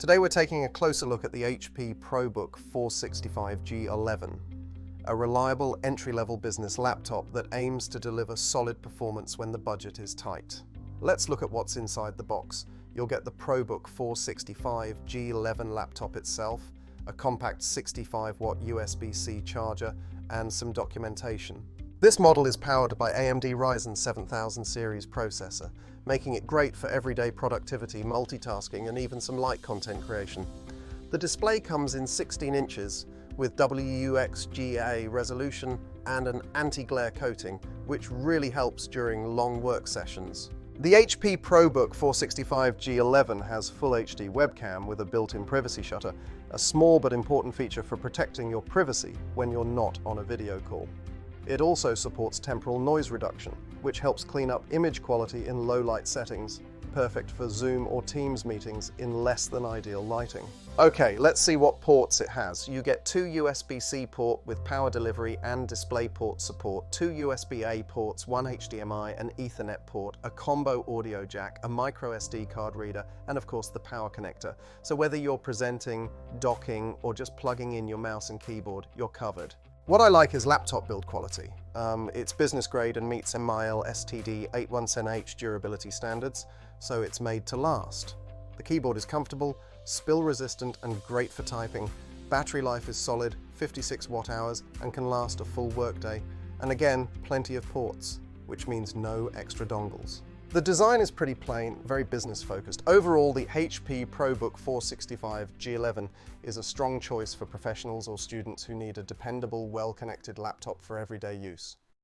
Today we're taking a closer look at the HP ProBook 465 G11, a reliable entry-level business laptop that aims to deliver solid performance when the budget is tight. Let's look at what's inside the box. You'll get the ProBook 465 G11 laptop itself, a compact 65-watt USB-C charger, and some documentation. This model is powered by AMD Ryzen 7000 series processor, making it great for everyday productivity, multitasking, and even some light content creation. The display comes in 16 inches with WUXGA resolution and an anti-glare coating, which really helps during long work sessions. The HP ProBook 465 G11 has Full HD webcam with a built-in privacy shutter, a small but important feature for protecting your privacy when you're not on a video call. It also supports temporal noise reduction, which helps clean up image quality in low light settings, perfect for Zoom or Teams meetings in less than ideal lighting. Okay, let's see what ports it has. You get two USB-C port with power delivery and DisplayPort support, two USB-A ports, one HDMI, an Ethernet port, a combo audio jack, a micro SD card reader, and of course the power connector. So whether you're presenting, docking, or just plugging in your mouse and keyboard, you're covered. What I like is laptop build quality. It's business grade and meets MIL STD 817H durability standards, so it's made to last. The keyboard is comfortable, spill resistant, and great for typing. Battery life is solid, 56 watt hours, and can last a full workday. And again, plenty of ports, which means no extra dongles. The design is pretty plain, very business focused. Overall, the HP ProBook 465 G11 is a strong choice for professionals or students who need a dependable, well-connected laptop for everyday use.